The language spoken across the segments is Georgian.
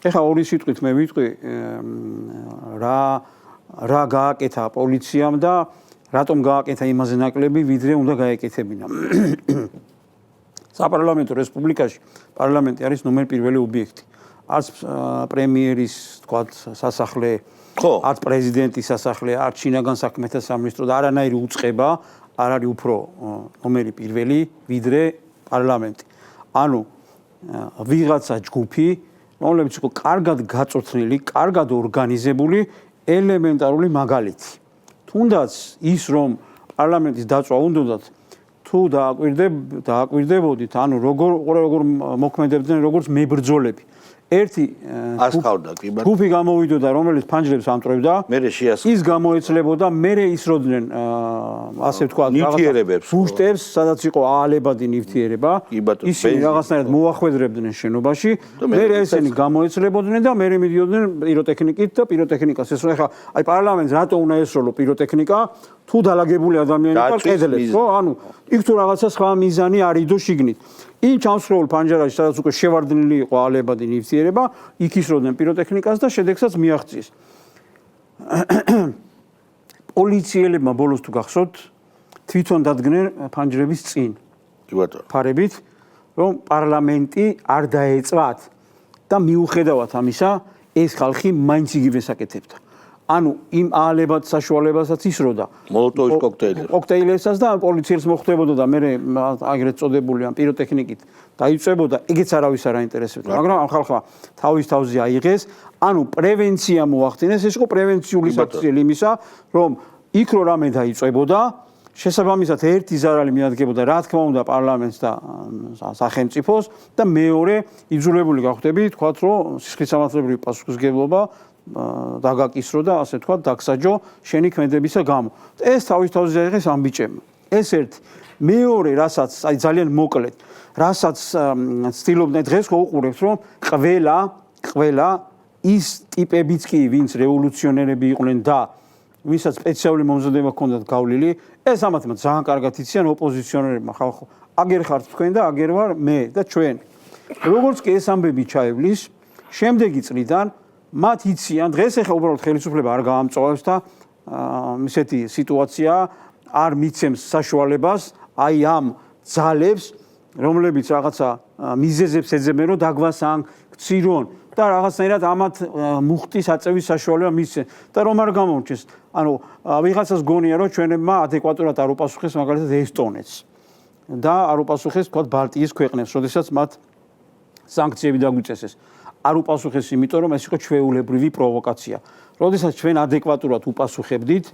ეხლა ორი სიტყვით მე ვიტყვი რა გააკეთა პოლიციამ და რატომ გააკეთა იმაზე ნაკლები, ვიდრე უნდა გაეკეთებინა. საპარლამენტო რესპუბლიკაში პარლამენტი არის ნომერ პირველი ობიექტი. არც პრემიერის, თქვათ, სასახლე, არც პრეზიდენტის სასახლე, არც შინაგან საქმეთა სამინისტრო და არანაირი უწყება არ არის უფრო ნომერი პირველი, ვიდრე პარლამენტი. ანუ ვიღაცა ჯგუფი, რომლებიც იყო კარგად გაწვრთნილი, კარგად ორგანიზებული, ელემენტარული მაგალითი. თუნდაც ის რომ პარლამენტის დაწვა უნდათ თუ დააკვირდებოდით, ანუ როგორ მოქმედებდნენ როგორც მებრძოლები. ერთი ჯგუფი გამოვიდოდა, რომელიც ფანჯრებს ამტვრევდა, ის გამოეცლებოდა, მერე ისროდნენ, ასე ვთქვათ, ბუშტებს, სადაც იყო აალებადი ნივთიერება, ისინი რაღაცნაირად მოახვედრებდნენ შენობაში, მერე ესენი გამოეცლებოდნენ და მერე მიდიოდნენ პიროტექნიკით და პიროტექნიკას ესროლ. ეხლა აი პარლამენტს რატო უნდა ესროლო პიროტექნიკა? თუ დალაგებული ადამიანი ყავს კედლებს, ხო? ანუ იქ თუ რაღაცა სხვა მიზანი არიდო შიგნით. იმ ჩამსხვრეულ ფანჯარაში, სადაც უკვე შევარდნილი იყო აალებადი ნივთიერება, იქ ისროდნენ პიროტექნიკას და შედეგსაც მიაღწიეს. პოლიციელებმა ბოლოს თუ გახსოვთ, თვითონ დადგნენ ფანჯრების წინ. ფარებით, რომ პარლამენტი არ დაეწვათ და მიუხედავად ამისა, ეს ხალხი მაინც იგივეს აკეთებდა. ანუ იმ აალებად საშუალებასაც ისროდა მოლოტოვის კოქტეილებსაც და პოლიციელს მოხვდებოდა და მე აგრეთ წოდებული ამ პიროტექნიკით დაიწვებოდა, ეგეც არავის არ აინტერესებდა, მაგრამ ამ ხალხმა თავის თავზე აიღეს, ანუ პრევენცია მოახდინეს, ეს იყო პრევენციული საფუძველი იმისა, რომ იქ რო რამე დაიწვებოდა, შესაბამისად ერთი ზარალი მიადგებოდა, რა თქმა უნდა, პარლამენტს და სახელმწიფოს და მეორე იძულებული გახვდები, თქვათ, რომ სისხლისამართლებრივი პასუხისმგებლობა დაგაკისრო და ასე თქვა დაგსაჯო შენი ქმედებისა გამო. ეს თავის თავზე აიღეს ამ ბიჭებმა. ეს ერთი. მეორე, რასაც აი ძალიან მოკლედ, რასაც ცდილობდნენ დღეს ხო უყურებთ, რომ ყველა ის ტიპებიც კი, ვინც რევოლუციონერები იყვნენ და ვისაც სპეციალური მომზადება ჰქონდათ გავლილი, ეს ამათმა ძალიან კარგად იციან ოპოზიციონერებმა, ხალხო, აგერ ხართ თქვენ და აგერ ვარ მე და ჩვენ. როგორც კი ეს ამბები ჩაივლის, შემდეგი წლიდან მათ იციან, დღეს ახლა უბრალოდ ხელისუფლება არ გაამწვავებს და ისეთი სიტუაცია არ მიცემს საშუალებას აი ამ ძალებს, რომლებიც რაღაცა მიზეზებს ეძებენ, რომ დაგვასან, გცირონ და რაღაცნაირად ამათ მუხტის აწევის საშუალება მისცენ და რომ არ გამორჩეს. ანუ ვიღაცას გონია, რომ ჩვენებმა ადეკვატურად არ უპასუხეს მაგალითად ესტონეთს და არ უპასუხეს თქვათ ბალტიის ქვეყნებს, როდესაც მათ სანქციები დაგვიწესეს. არ უპასუხეს, იმიტომ რომ ეს იყო ჩვეულებრივი პროვოკაცია. როდესაც ჩვენ ადეკვატურად უპასუხებდით,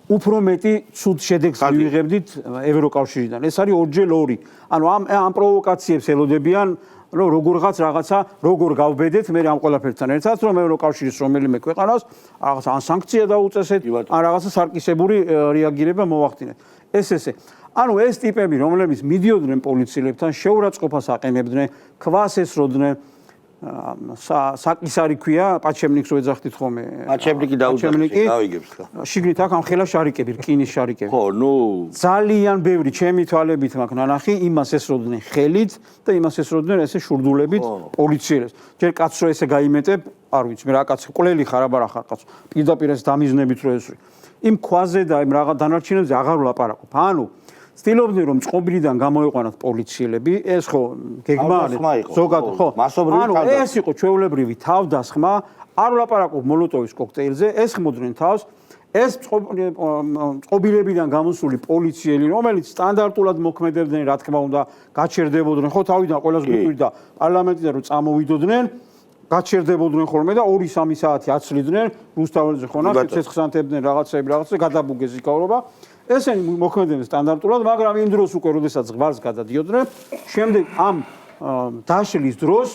უფრო მეტი ცუდ შედეგს მივიღებდით ევროკავშირიდან. ეს არის 2x2. ანუ ამ პროვოკაციებს ელოდებიან, რომ როგორღაც რაღაცა როგორ გავბედეთ მე ამ ყველაფერთან ერთად, რომ ევროკავშირის რომელიმე ქვეყანას რაღაცა ან სანქცია დაუწესეთ, ან რაღაცა სარკისებური რეაგირება მოახდინეთ. ესე. ანუ ეს ტიპები, რომლებიც მიდიოდნენ პოლიციელებთან, შეურაცხყოფას აყენებდნენ, ქვას ესროდნენ, საკისარი ქვია, პაჩემნიკს ვეძახდით ხოლმე. პაჩემნიკი დავიგებს ხა. შიგნით აქ ამ ხელა შარიკები, რკინის შარიკები. ხო, ნუ ძალიან ბევრი ჩემი თვალებით მაქვს ნანახი, იმას ესროდნენ ხელით და იმას ესროდნენ ესე შურდულებით პოლიციელებს. ჯერ კაცს რო ესე გაიმეტებ, არ ვიცი, მე რა კაცი, ყლელი ხარ, აბარა ხარ კაცო. პირდაპირ ეს დამიზნებით რო ესრი. იმ ქვაზე და იმ რაღაც დანარჩენებზე აღარ ვლაპარაკობ. ანუ ცდილობდნენ რომ წყობილიდან გამოიყვანათ პოლიციელები, ეს ხო გეგმა არის ზოგადად ხო ანუ ეს იყო ჩვეულებრივი თავდასხმა, არ ვლაპარაკობ მოლოტოვის კოქტეილზე, ეს ხმოდნენ თავს, ეს წყობილებიდან გამოსული პოლიციელი, რომელიც სტანდარტულად მოქმედებდნენ, რა თქმა უნდა, გაჩერდებოდნენ, ხო თავიდან ყველას გვიყვირდა პარლამენტიდან რომ წამოვიდოდნენ, გაჩერდებოდნენ ხოლმე და 2-3 საათი აცლიდნენ, რუსთაველზე ხო ნახეთ, ცეცხლსანთებდნენ რაღაცები, გადაბუგეს იქაურობა. ესენი მოქმედებდნენ სტანდარტულად, მაგრამ იმ დროს უკვე როდესაც ზღვარს გადადიოდნენ, შემდეგ ამ დაშლის დროს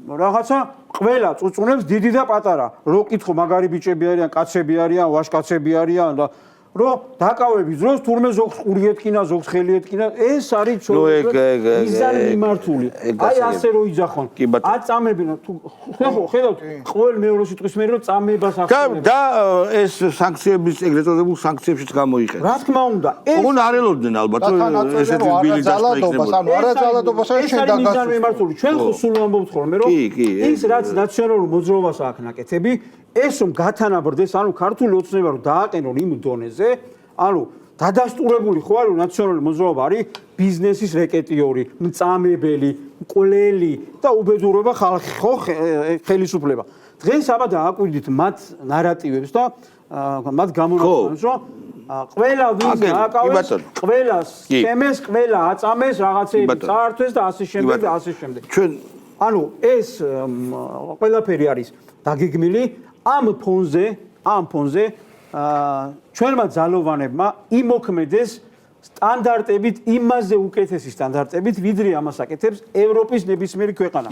რაღაცა ყველა წუწუნებს დიდი და პატარა, რო კითხო მაგარი ბიჭები არიან, კაცები არიან, ვაშკაცები არიან და რომ დაკავების დროს თურმე ზოგს ყური ეთქინა, ზოგს ხელი ეთქინა, ეს არის მიზანი მიმართული. აი ასე რო იძახონ. აწამებინა თუ ხედავთ ყოველ მეორე სიტყვის მერე რომ წამებას ახსენებს. და ეს სანქციების ეგრეთ წოდებულ სანქციებშიც გამოიყენა. რა თქმა უნდა, ეს არ ელოდნენ ალბათ ესეთი ბილი ძალადობას, ანუ არაძალადობას შენ მიზანი მიმართული. ჩვენ ხო სულ ვამბობთ ხოლმე რომ ის რაც ნაციონალურ მოძრაობას აქვს ნაკეთები ეს რომ გათანაბრდეს, ანუ ქართული ოცნება რომ დააყენონ იმ დონეზე, ანუ დადასტურებული ხო არის ნაციონალური მოძრაობა არის ბიზნესის რეკეტიორი, მწამებელი, მკვლელი და უბედურება ხალხი ხო ხელისუფლება. დღეს აბა დააკვირდით მათ ნარატივებს და მათ გამონაკლისს რომ ყველა ვინც დააკავეს, ყველას შემეს, ყველა აწამეს, რაღაცეები წაართვეს და ასე შემდეგ და ასე შემდეგ. ჩვენ ანუ ეს ყველაფერი არის დაგეგმილი ამ ფონზე ჩვენმა ძალოვანებმა იმოქმედეს სტანდარტებით, იმაზე უკეთესი სტანდარტებით, ვიდრე ამას აკეთებს ევროპის ნებისმიერი ქვეყანა.